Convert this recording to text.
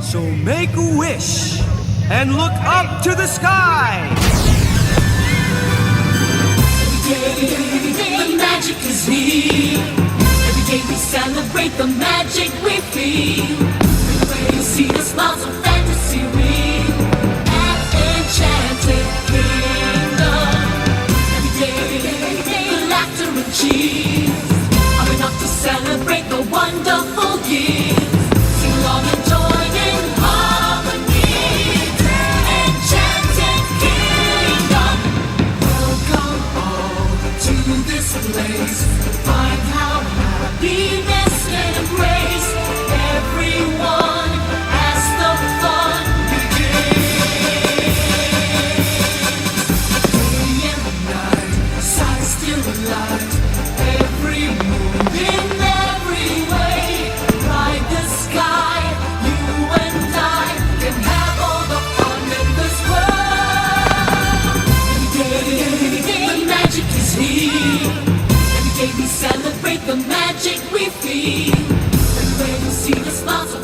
So make a wish and look up to the sky. Every day the magic is here. Every day we celebrate the magic we feel. Everywhere you see the smiles of fantasy real at Enchanted Kingdom. Every day the laughter and cheers are enough to celebrate the wonderful years. Sing along and join in harmony. Enchanted Kingdom. Welcome all to this place. Find how happiness can embrace everyone as the fun begins. Day and night, sight still alight. Every move in every way. Ride the sky, you and I can have all the fun in this world. Every day the magic is here. Every day we celebrate the magic we feel. Everywhere you see the smiles of